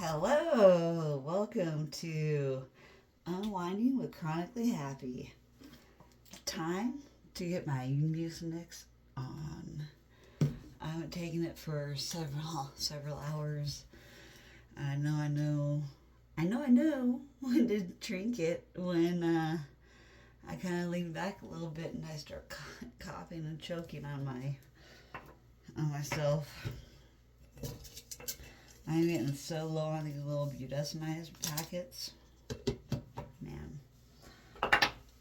Hello, welcome to Unwinding with Chronically Happy. Time to get my Mucinex on. I haven't taken it for several hours. I know when to drink it when I kind of lean back a little bit and I start coughing and choking on myself. I'm getting so low on these little budesonide packets. Man,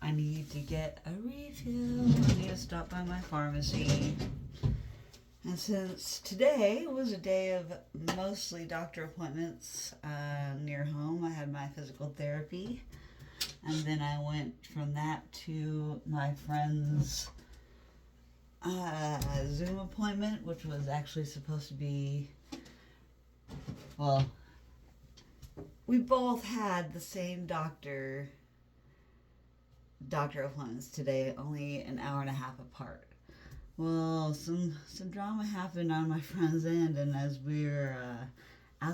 I need to get a refill. I need to stop by my pharmacy. And since today was a day of mostly doctor appointments near home, I had my physical therapy. And then I went from that to my friend's Zoom appointment, which was actually supposed to be, well, we both had the same doctor appointments today, only an hour and a half apart. Well, some drama happened on my friend's end, and as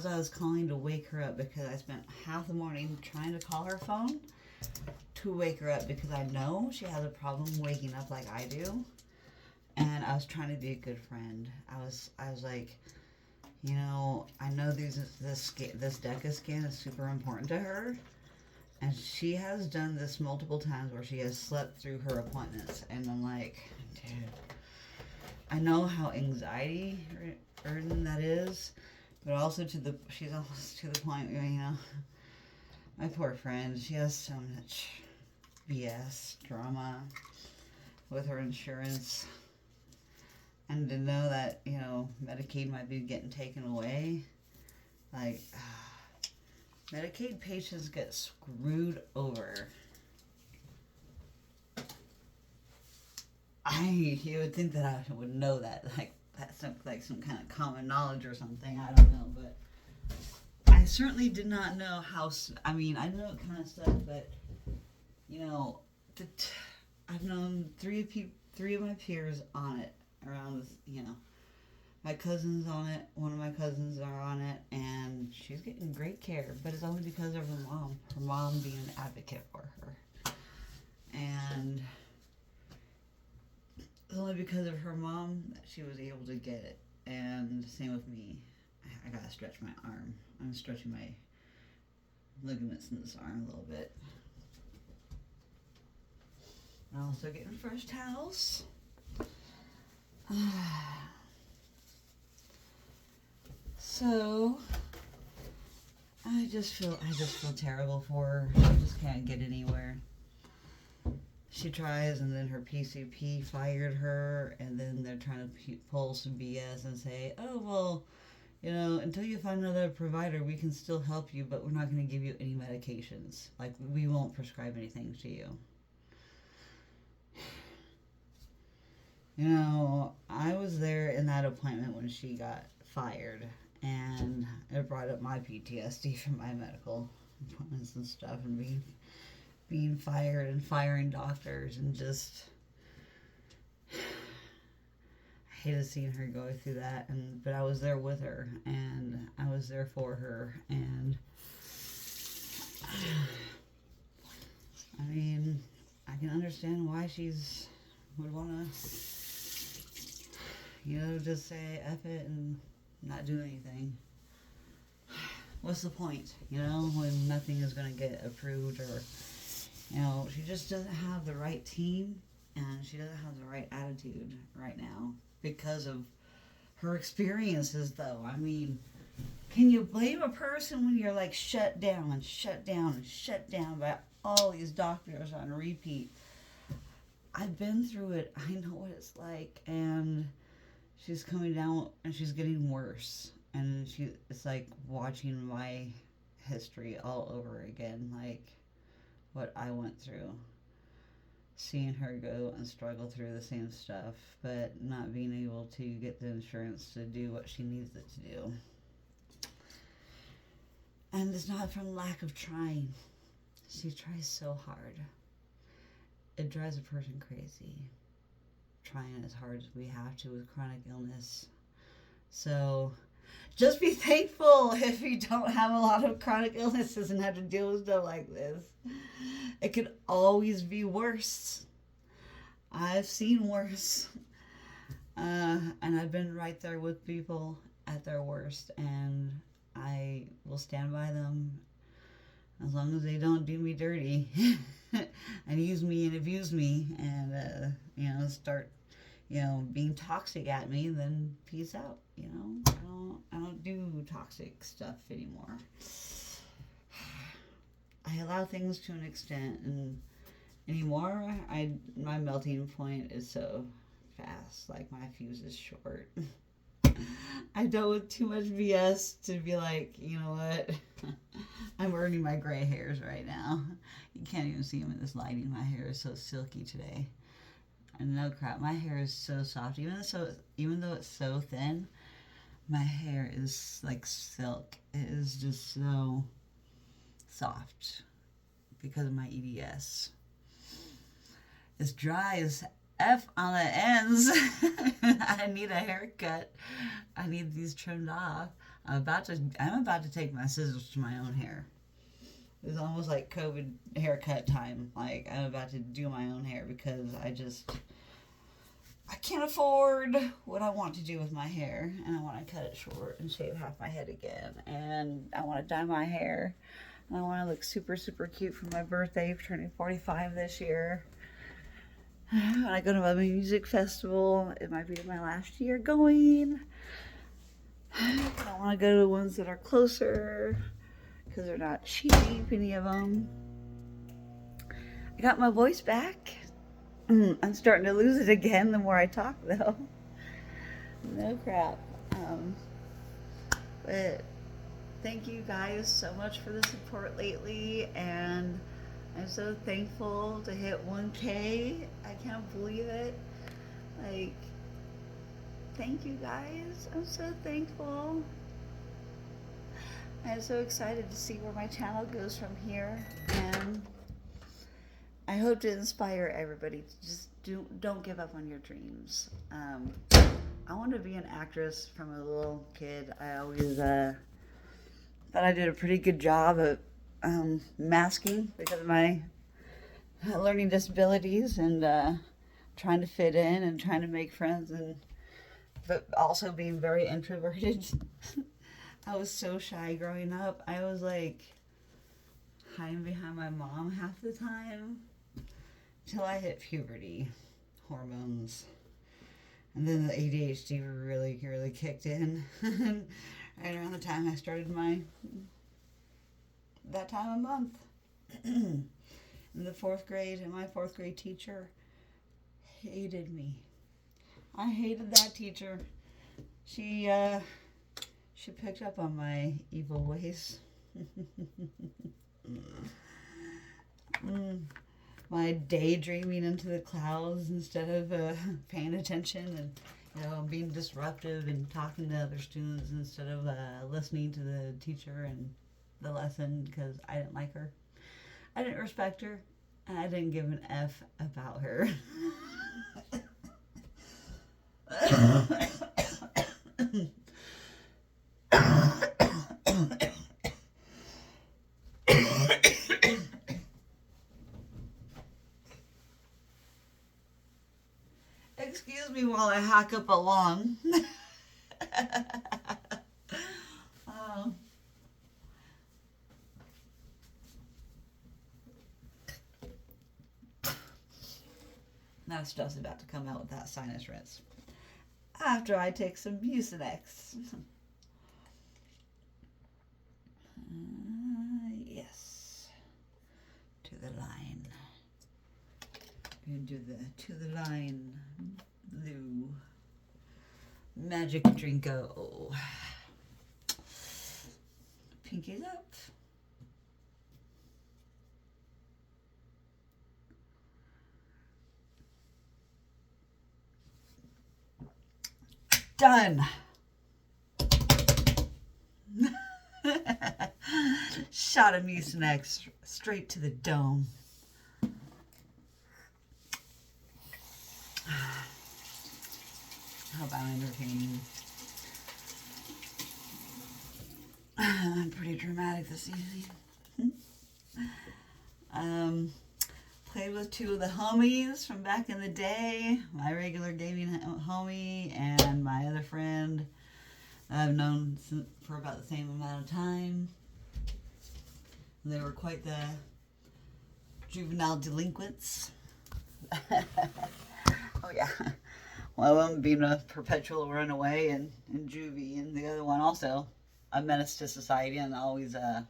I was calling to wake her up, because I spent half the morning trying to call her phone to wake her up, because I know she has a problem waking up like I do, and I was trying to be a good friend. I was like, I know this DECA scan is super important to her, and she has done this multiple times where she has slept through her appointments, and I'm like, dude, I know how anxiety-ridden that is, but also she's almost to the point where, my poor friend, she has so much BS drama with her insurance. And to know that, Medicaid might be getting taken away. Like, Medicaid patients get screwed over. You would think that I would know that. Like, that's some kind of common knowledge or something. I don't know. But I certainly did not know how. I know it kind of stuff, but, I've known three of my peers on it. Around, my cousin's on it, one of my cousins are on it, and she's getting great care, but it's only because of her mom being an advocate for her. And it's only because of her mom that she was able to get it. And same with me. I gotta stretch my arm. I'm stretching my ligaments in this arm a little bit. I'm also getting fresh towels. So I just feel terrible for her. She just can't get anywhere. She tries, and then her PCP fired her, and then they're trying to pull some BS and say, oh, well, until you find another provider, we can still help you, but we're not going to give you any medications. Like, we won't prescribe anything to you. I was there in that appointment when she got fired, and it brought up my PTSD from my medical appointments and stuff, and being fired and firing doctors, and just, I hated seeing her go through that, but I was there with her, and I was there for her, and I can understand why would want to, just say F it and not do anything. What's the point, when nothing is going to get approved, or, she just doesn't have the right team, and she doesn't have the right attitude right now because of her experiences, though. Can you blame a person when you're like shut down and shut down and shut down by all these doctors on repeat? I've been through it. I know what it's like, and she's coming down and she's getting worse, and it's like watching my history all over again, like what I went through, seeing her go and struggle through the same stuff, but not being able to get the insurance to do what she needs it to do. And it's not from lack of trying. She tries so hard. It drives a person crazy, trying as hard as we have to with chronic illness. So Just be thankful if you don't have a lot of chronic illnesses and have to deal with stuff like this. It could always be worse. I've seen worse. And I've been right there with people at their worst, and I will stand by them as long as they don't do me dirty and use me and abuse me and, start, being toxic at me, then peace out, I don't do toxic stuff anymore. I allow things to an extent, and anymore, my melting point is so fast, like my fuse is short. I dealt with too much BS to be like, you know what? I'm earning my gray hairs right now. You can't even see them in this lighting. My hair is so silky today. And no crap, my hair is so soft. Even though it's so thin, my hair is like silk. It is just so soft because of my EDS. It's dry as F on the ends. I need a haircut. I need these trimmed off. I'm about to take my scissors to my own hair. It's almost like COVID haircut time. Like, I'm about to do my own hair because I can't afford what I want to do with my hair. And I want to cut it short and shave half my head again. And I want to dye my hair. And I want to look super, super cute for my birthday, turning 45 this year. When I go to a music festival, it might be my last year going. I want to go to ones that are closer because they're not cheap, any of them. I got my voice back. I'm starting to lose it again the more I talk, though. No crap. But thank you guys so much for the support lately, and I'm so thankful to hit 1K. I can't believe it. Like, thank you guys. I'm so thankful. I'm so excited to see where my channel goes from here. And I hope to inspire everybody to just don't give up on your dreams. I want to be an actress from a little kid. I always thought I did a pretty good job at masking because of my learning disabilities and trying to fit in and trying to make friends, but also being very introverted. I was so shy growing up. I was like hiding behind my mom half the time until I hit puberty, hormones, and then the ADHD really, really kicked in. Right around the time I started that time of month. In the 4th grade, and my 4th grade teacher hated me. I hated that teacher. She picked up on my evil ways. My daydreaming into the clouds instead of paying attention, and being disruptive and talking to other students instead of listening to the teacher and the lesson because I didn't like her. I didn't respect her, and I didn't give an F about her. Excuse me while I hack up a lung. That stuff's about to come out with that sinus rinse. After I take some Mucinex. Yes. To the line. You do the to the line blue magic drinko. Pinkies up. Done. Shot of Mucinex straight to the dome. I hope I'm entertaining. I'm pretty dramatic this evening. Played with two of the homies from back in the day. My regular gaming homie and my other friend I've known for about the same amount of time. They were quite the juvenile delinquents. Oh yeah. One of them being a perpetual runaway in juvie, and the other one also a menace to society and always in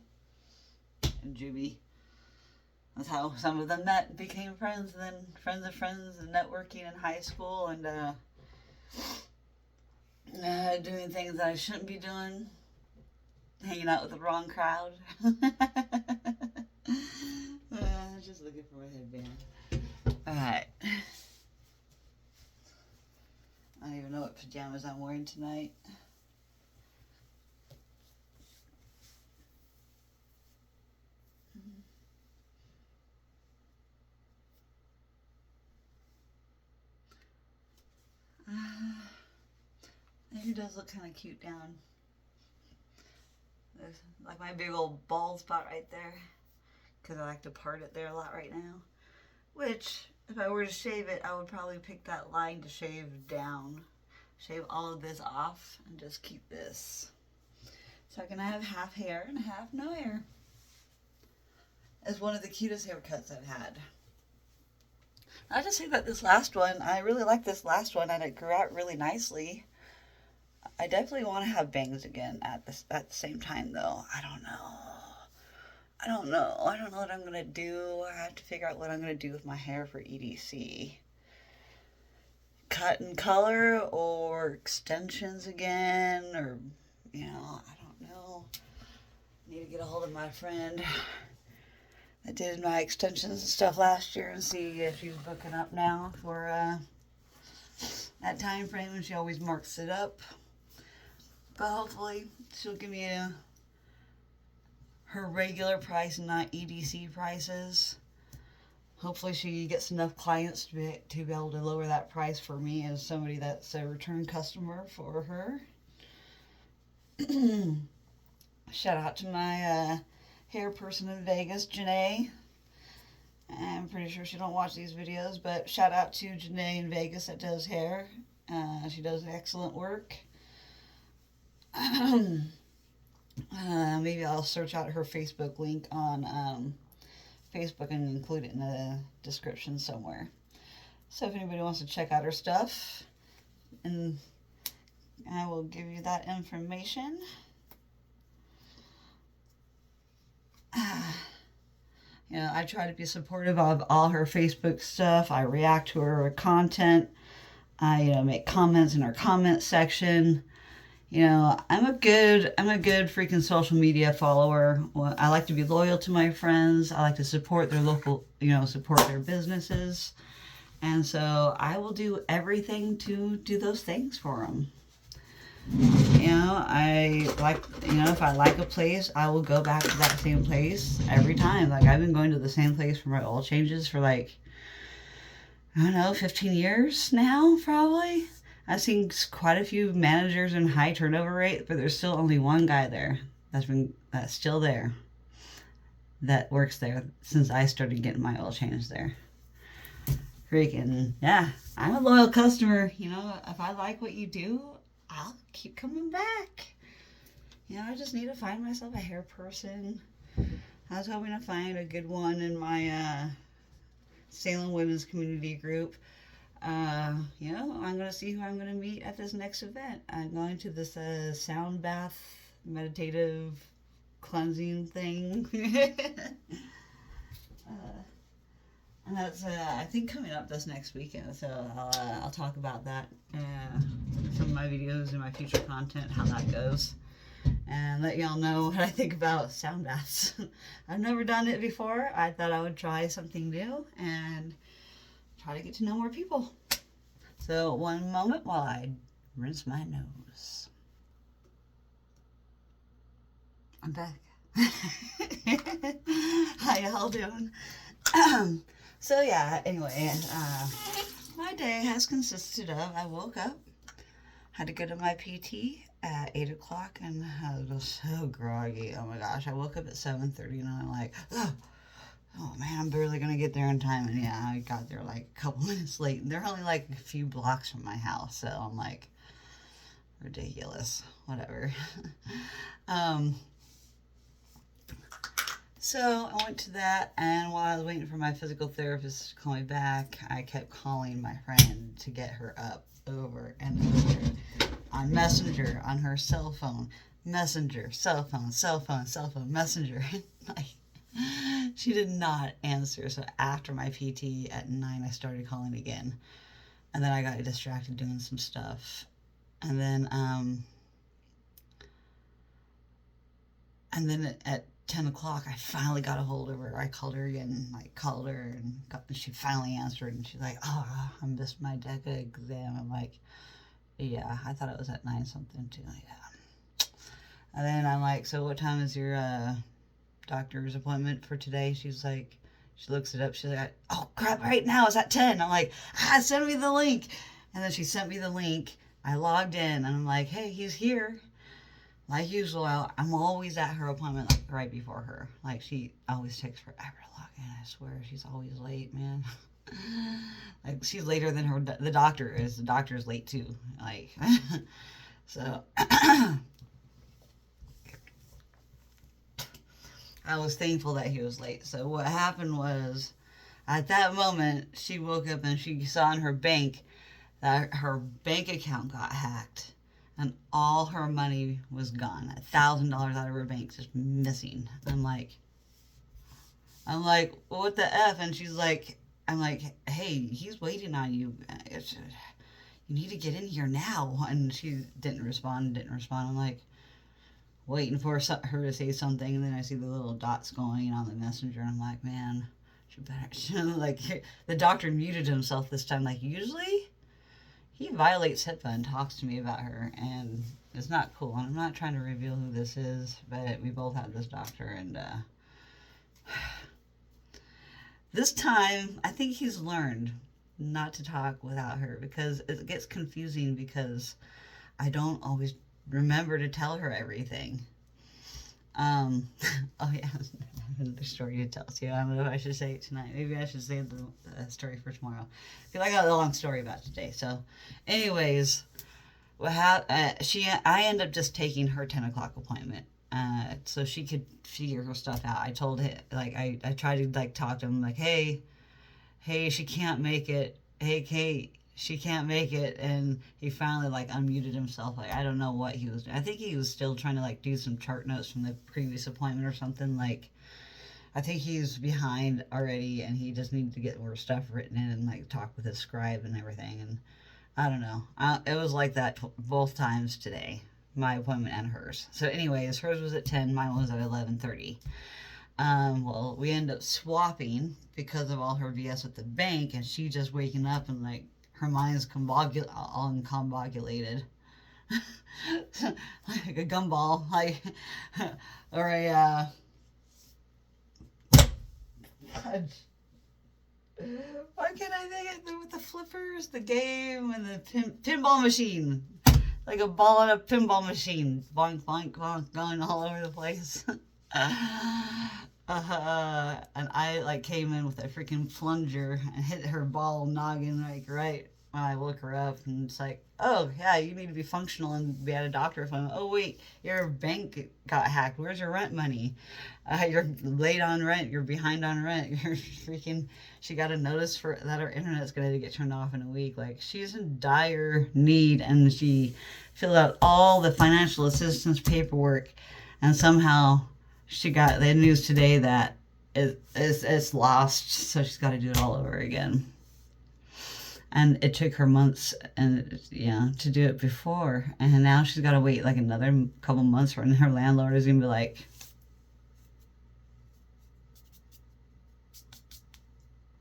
juvie. That's how some of them met and became friends, and then friends of friends, and networking in high school, and doing things that I shouldn't be doing, hanging out with the wrong crowd. Just looking for my headband. Alright. I don't even know what pajamas I'm wearing tonight. It does look kind of cute down. There's like my big old bald spot right there, because I like to part it there a lot right now. Which, if I were to shave it, I would probably pick that line to shave down. Shave all of this off and just keep this. So I can have half hair and half no hair. It's one of the cutest haircuts I've had. I just say that this last one, I really like this last one, and it grew out really nicely. I definitely want to have bangs again at the same time, though. I don't know. I don't know what I'm going to do. I have to figure out what I'm going to do with my hair for EDC. Cut and color or extensions again, or, you know, I don't know. Need to get a hold of my friend that did my extensions and stuff last year and see if she's booking up now for that time frame, and she always marks it up. But hopefully she'll give me her regular price and not EDC prices. Hopefully she gets enough clients to be able to lower that price for me as somebody that's a return customer for her. Shout out to my hair person in Vegas, Janae. I'm pretty sure she don't watch these videos, but shout out to Janae in Vegas that does hair. She does excellent work. Maybe I'll search out her Facebook link on Facebook and include it in the description somewhere. So if anybody wants to check out her stuff, and I will give you that information. You know, I try to be supportive of all her Facebook stuff. I react to her content. I make comments in her comment section. You know, I'm a good freaking social media follower. Well, I like to be loyal to my friends. I like to support their local, support their businesses. And so I will do everything to do those things for them. You know, if I like a place, I will go back to that same place every time. Like, I've been going to the same place for my oil changes for 15 years now, probably. I've seen quite a few managers in high turnover rate, but there's still only one guy there that's still there, that works there since I started getting my oil changed there. Freaking, yeah, I'm a loyal customer. You know, if I like what you do, I'll keep coming back. You know, I just need to find myself a hair person. I was hoping to find a good one in my Salem Women's Community Group. I'm going to see who I'm going to meet at this next event. I'm going to this sound bath meditative cleansing thing. And that's, I think, coming up this next weekend. So I'll talk about that. Some of my videos and my future content, how that goes. And let y'all know what I think about sound baths. I've never done it before. I thought I would try something new and try to get to know more people. So one moment while I rinse my nose. I'm back. How y'all doing? So yeah, anyway, my day has consisted of, I woke up, had to go to my PT at 8 o'clock, and I was so groggy. Oh my gosh, I woke up at 7:30, and I'm like, oh man, I'm barely gonna get there in time. And yeah, I got there like a couple minutes late. They're only like a few blocks from my house, so I'm like, ridiculous, whatever. So I went to that, and while I was waiting for my physical therapist to call me back, I kept calling my friend to get her up over and over on Messenger, on her cell phone, Messenger, cell phone, Messenger. Like, she did not answer. So after my PT at 9, I started calling again, and then I got distracted doing some stuff, and then at 10 o'clock, I finally got a hold of her. I called her again, called her, and she finally answered, and she's like, oh, I missed my DECA exam. I'm like, yeah, I thought it was at 9 something too. Like, and then I'm like, so what time is your doctor's appointment for today? She's like, she looks it up. She's like, oh crap, right now it's at 10. I'm like, send me the link. And then she sent me the link. I logged in, and I'm like, hey, he's here. Like usual, I'm always at her appointment like right before her. Like, she always takes forever to log in. I swear, she's always late, man. Like, she's later than the doctor is. The doctor is late too. Like, so I was thankful that he was late. So what happened was, at that moment, she woke up and she saw in her bank that her bank account got hacked. And all her money was gone. $1,000 out of her bank, just missing. I'm like, what the F? And she's like, I'm like, hey, he's waiting on you. You need to get in here now. And she didn't respond. I'm like, waiting for her to say something. And then I see the little dots going on the messenger. And I'm like, man, she better. Like, the doctor muted himself this time. Like, usually he violates HIPAA and talks to me about her, and it's not cool. And I'm not trying to reveal who this is, but we both have this doctor, and this time I think he's learned not to talk without her, because it gets confusing, because I don't always remember to tell her everything. Oh yeah, another story to tell. So I don't know if I should say it tonight. Maybe I should save the story for tomorrow, because I got a long story about today. So, anyways, I ended up just taking her 10 o'clock appointment, so she could figure her stuff out. I told him, like, I tried to talk to him, like, hey, she can't make it. Hey, Kate, she can't make it. And he finally unmuted himself. Like, I don't know what he was doing. I think he was still trying to do some chart notes from the previous appointment or something. Like, I think he's behind already, and he just needed to get more stuff written in and talk with his scribe and everything. And I don't know. It was like that both times today, my appointment and hers. So anyways, hers was at 10, mine was at 11:30. Well, we ended up swapping because of all her BS with the bank, and she just waking up and her mind's all combobulated. Like a gumball, or a, why can't I think it with the flippers, the game, and the pinball machine? Like a ball on a pinball machine. Bonk, bonk, bonk, going all over the place. And I came in with a freaking plunger and hit her ball noggin right when I woke her up, and it's like, oh yeah, you need to be functional and be at a doctor appointment. Oh wait, your bank got hacked. Where's your rent money? You're late on rent. You're behind on rent. You're freaking. She got a notice that her internet's gonna get turned off in a week. Like, she's in dire need, and she filled out all the financial assistance paperwork, and somehow she got the news today that it's lost. So she's got to do it all over again. And it took her months to do it before. And now she's got to wait another couple months, and her landlord is going to be like,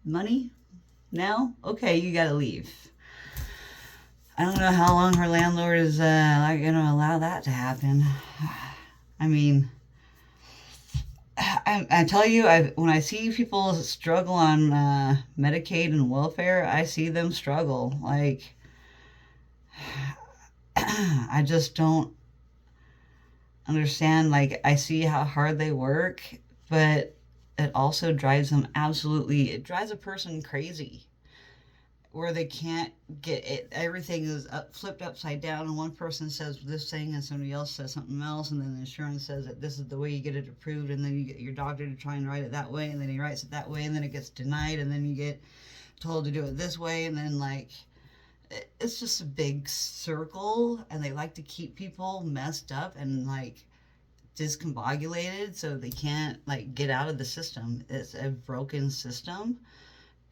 money? Now? Okay, you got to leave. I don't know how long her landlord is going to allow that to happen. I mean, I tell you, when I see people struggle on Medicaid and welfare, I see them struggle. I just don't understand, like, I see how hard they work, but it also drives them it drives a person crazy where they can't get it. Everything is flipped upside down, and one person says this thing, and somebody else says something else, and then the insurance says that this is the way you get it approved, and then you get your doctor to try and write it that way, and then he writes it that way, and then it gets denied, and then you get told to do it this way, and then like it's just a big circle, and they like to keep people messed up and like discombobulated so they can't like get out of the system. It's a broken system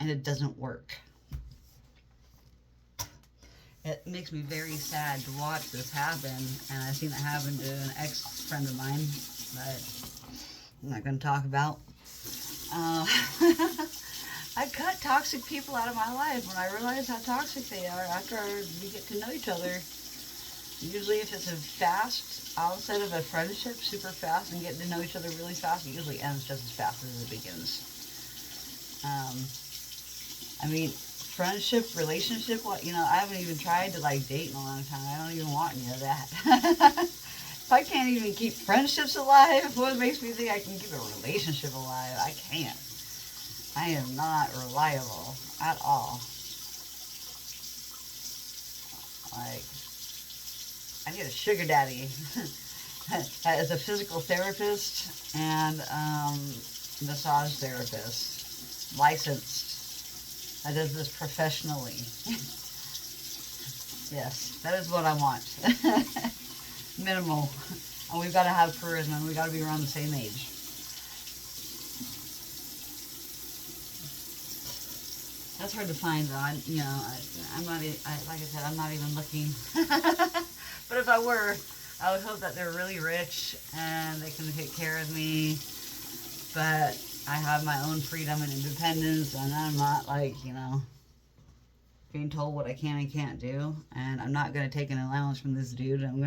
and it doesn't work. It makes me very sad to watch this happen, and I've seen it happen to an ex-friend of mine that I'm not going to talk about. I cut toxic people out of my life when I realize how toxic they are after we get to know each other. Usually if it's a fast outset of a friendship, super fast, and getting to know each other really fast, it usually ends just as fast as it begins. I mean, friendship, relationship, I haven't even tried to like date in a long time. I don't even want any of that. If I can't even keep friendships alive, what makes me think I can keep a relationship alive? I can't. I am not reliable at all. Like, I need a sugar daddy. As a physical therapist and massage therapist, licensed, that does this professionally. Yes, that is what I want. Minimal. And we've got to have charisma, and we've got to be around the same age. That's hard to find, though. I'm not, like I said, I'm not even looking. But if I were, I would hope that they're really rich and they can take care of me. But I have my own freedom and independence, and I'm not like, being told what I can and can't do. And I'm not going to take an allowance from this dude. I'm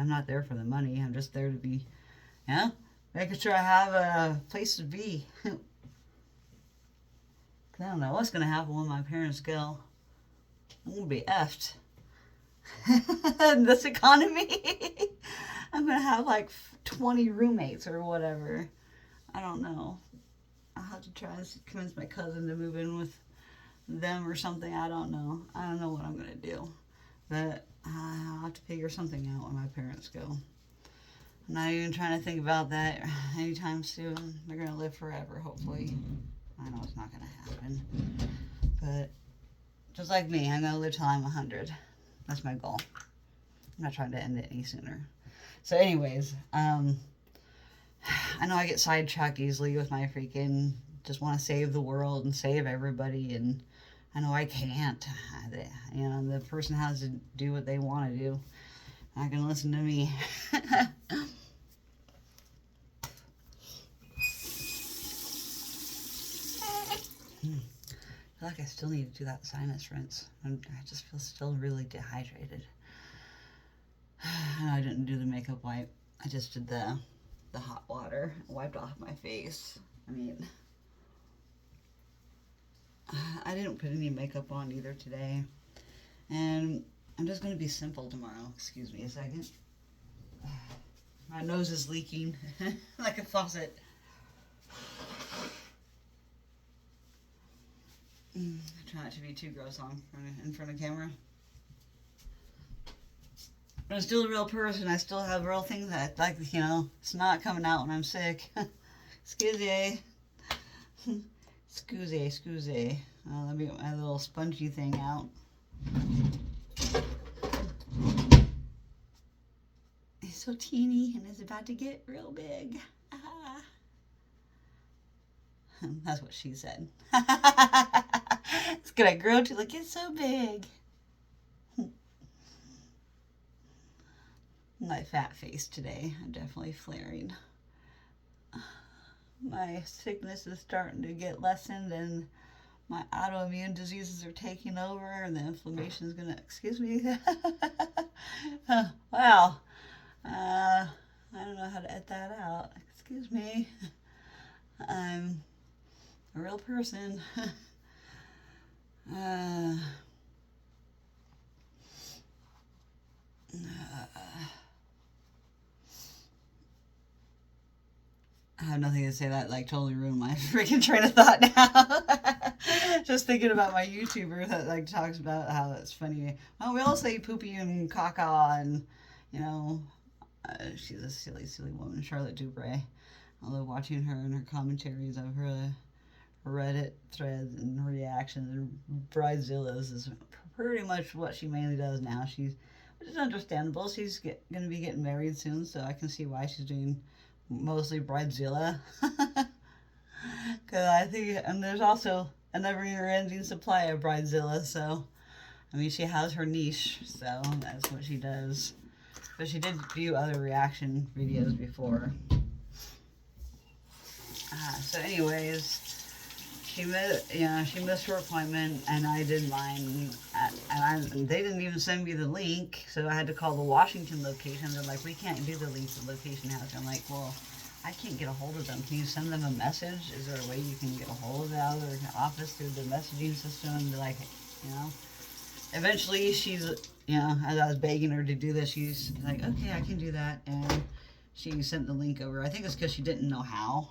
not there for the money. I'm just there to be, making sure I have a place to be. I don't know what's going to happen when my parents go. I'm going to be effed. In this economy. I'm going to have like 20 roommates or whatever. I don't know. I'll have to try and convince my cousin to move in with them or something. I don't know. I don't know what I'm going to do. But I'll have to figure something out when my parents go. I'm not even trying to think about that anytime soon. They're going to live forever, hopefully. I know it's not going to happen. But just like me, I'm going to live till I'm 100. That's my goal. I'm not trying to end it any sooner. So anyways, I know I get sidetracked easily with my freaking just want to save the world and save everybody, and I know I can't. The person has to do what they want to do. Not going to listen to me. I feel like I still need to do that sinus rinse. I just feel still really dehydrated. I didn't do the makeup wipe. I just did the hot water. Wiped off my face. I mean, I didn't put any makeup on either today. And I'm just going to be simple tomorrow. Excuse me a second. My nose is leaking like a faucet. I try not to be too gross in front of camera. But I'm still a real person. I still have real things that, like, it's not coming out when I'm sick. Excuse me. Excuse me. Let me get my little spongy thing out. It's so teeny and it's about to get real big. Ah. That's what she said. It's gonna grow till it gets so big. My fat face today. I'm definitely flaring. My sickness is starting to get lessened, and my autoimmune diseases are taking over, and the inflammation is gonna. Excuse me. Wow. I don't know how to edit that out. Excuse me. I'm a real person. I have nothing to say. That like totally ruined my freaking train of thought now. Just thinking about my YouTuber that like talks about how it's funny. Oh, we all say poopy and caca, and you know, she's a silly, silly woman, Charlotte Dubray. Although watching her and her commentaries of her Reddit threads and reactions and Bridezillas is pretty much what she mainly does now. Which is understandable. She's going to be getting married soon, so I can see why she's doing mostly Bridezilla. Because I think, and there's also a never-ending supply of Bridezilla, so, I mean, she has her niche, so that's what she does. But she did do other reaction videos before. So anyways, she missed her appointment, and I did mine, and they didn't even send me the link, so I had to call the Washington location. They're like, we can't do the link to the location house. I'm like, well, I can't get a hold of them. Can you send them a message? Is there a way you can get a hold of the other office through the messaging system? And be like, you know, eventually she's, you know, as I was begging her to do this, she's like, okay, I can do that, and she sent the link over. I think it's because she didn't know how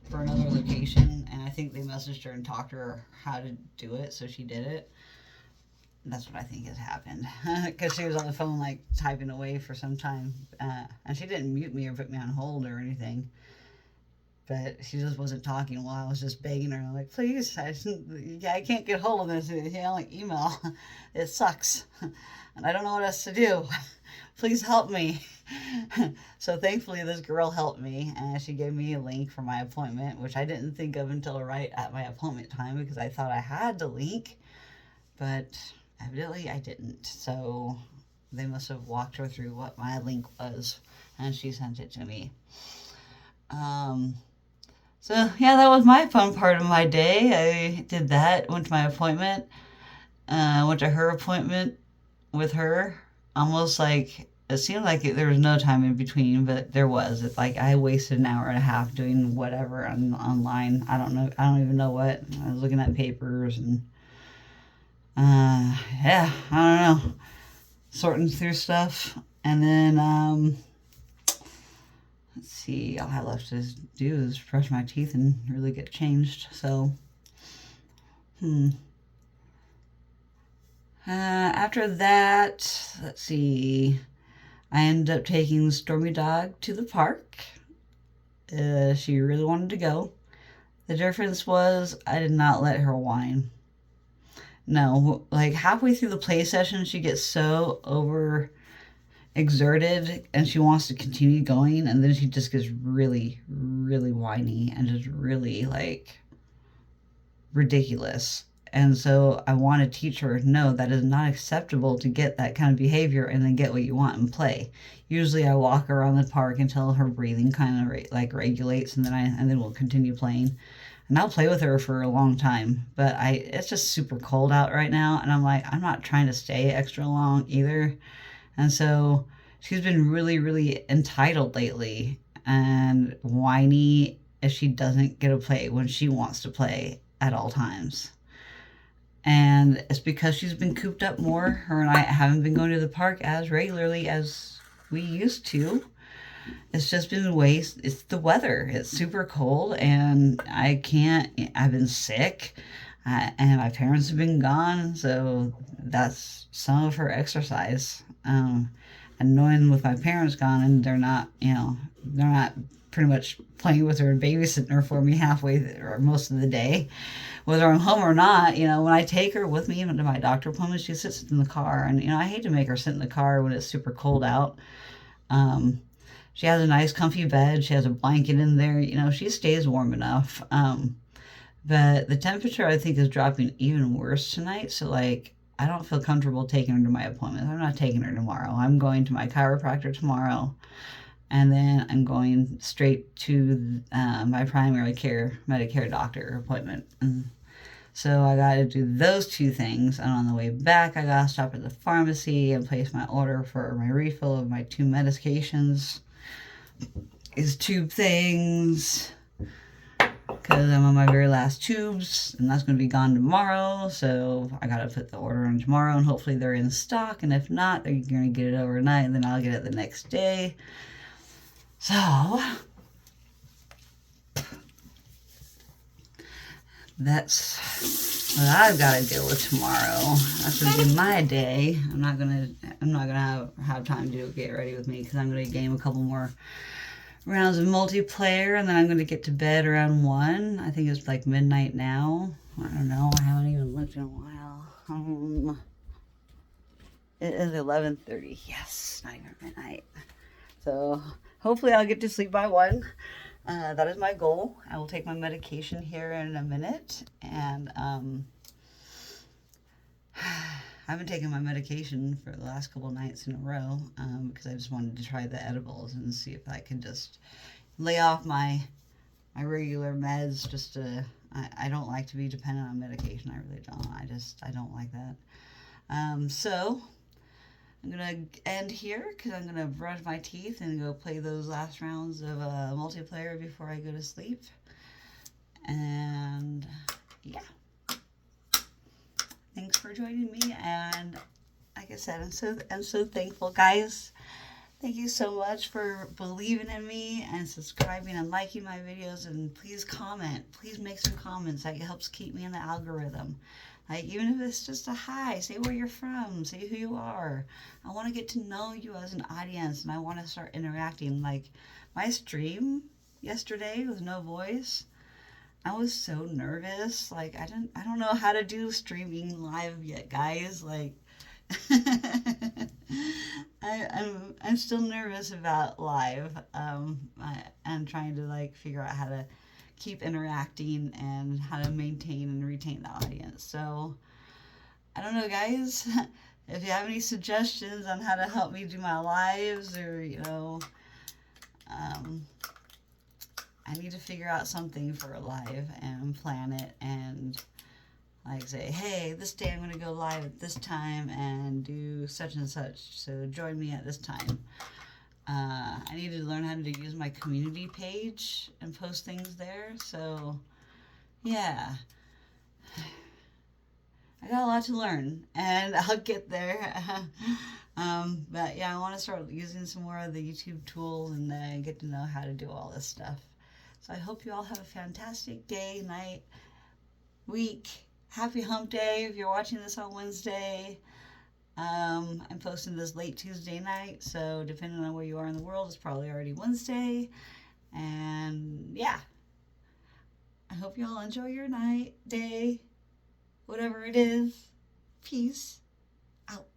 for another location, and I think they messaged her and talked to her how to do it, so she did it. That's what I think has happened, because she was on the phone like typing away for some time, and she didn't mute me or put me on hold or anything, but she just wasn't talking while I was just begging her. I'm like, please, I can't get hold of this, you know, like email. It sucks, and I don't know what else to do. Please help me. So thankfully this girl helped me, and she gave me a link for my appointment, which I didn't think of until right at my appointment time, because I thought I had the link, but evidently I didn't. So they must have walked her through what my link was, and she sent it to me. So yeah, that was my fun part of my day. I did that, went to my appointment, went to her appointment with her. Almost like, it seemed like there was no time in between, but there was. It's like I wasted an hour and a half doing whatever online. I don't know. I don't even know what. I was looking at papers and, yeah, I don't know. Sorting through stuff. And then, let's see, all I have left to do is brush my teeth and really get changed. So, after that, let's see, I ended up taking Stormy dog to the park. She really wanted to go. The difference was I did not let her whine. No, like halfway through the play session, she gets so over exerted and she wants to continue going, and then she just gets really, really whiny and just really like ridiculous. And so I want to teach her, no, that is not acceptable to get that kind of behavior and then get what you want and play. Usually I walk her around the park until her breathing kind of like regulates, and then we'll continue playing. And I'll play with her for a long time, but it's just super cold out right now, and I'm like, I'm not trying to stay extra long either. And so she's been really, really entitled lately and whiny if she doesn't get to play when she wants to play at all times. And it's because she's been cooped up more. Her and I haven't been going to the park as regularly as we used to. It's just been it's the weather. It's super cold, and I've been sick, and my parents have been gone, so that's some of her exercise. And knowing with my parents gone, and they're not pretty much playing with her and babysitting her for me halfway or most of the day, whether I'm home or not. When I take her with me to my doctor appointments, she sits in the car, and I hate to make her sit in the car when it's super cold out. She has a nice comfy bed. She has a blanket in there. She stays warm enough. But the temperature, I think, is dropping even worse tonight. So, I don't feel comfortable taking her to my appointments. I'm not taking her tomorrow. I'm going to my chiropractor tomorrow. And then I'm going straight to my primary care Medicare doctor appointment. And so I got to do those two things. And on the way back, I got to stop at the pharmacy and place my order for my refill of my 2 medications. Is tube things, because I'm on my very last tubes, and that's going to be gone tomorrow. So I got to put the order in tomorrow, and hopefully they're in stock. And if not, they're going to get it overnight, and then I'll get it the next day. So that's what I've got to deal with tomorrow. That's gonna be my day. I'm not gonna have time to get ready with me because I'm gonna game a couple more rounds of multiplayer, and then I'm gonna get to bed around 1. I think it's like midnight now. I don't know. I haven't even looked in a while. It is 11:30. Yes, not even midnight. So hopefully I'll get to sleep by 1. That is my goal. I will take my medication here in a minute, and I haven't taken my medication for the last couple nights in a row because I just wanted to try the edibles and see if I could just lay off my regular meds. Just to, I don't like to be dependent on medication. I really don't. I don't like that. So I'm gonna end here because I'm gonna brush my teeth and go play those last rounds of multiplayer before I go to sleep. And yeah, thanks for joining me. And like I said, I'm so thankful, guys. Thank you so much for believing in me and subscribing and liking my videos. And please comment. Please make some comments. That helps keep me in the algorithm. Like, even if it's just a hi, say where you're from, say who you are. I want to get to know you as an audience, and I want to start interacting. Like, my stream yesterday with no voice, I was so nervous. Like, I don't know how to do streaming live yet, guys. Like, I'm still nervous about live. I'm trying to like figure out how to keep interacting and how to maintain and retain the audience. So I don't know, guys. If you have any suggestions on how to help me do my lives, or I need to figure out something for a live and plan it and like say, hey, this day I'm going to go live at this time and do such and such. So join me at this time. I need to learn how to use my community page and post things there. So, yeah. I got a lot to learn, and I'll get there. But, yeah, I want to start using some more of the YouTube tools and get to know how to do all this stuff. So I hope you all have a fantastic day, night, week. Happy hump day if you're watching this on Wednesday. I'm posting this late Tuesday night, so depending on where you are in the world, it's probably already Wednesday. And yeah, I hope you all enjoy your night, day, whatever it is. Peace out.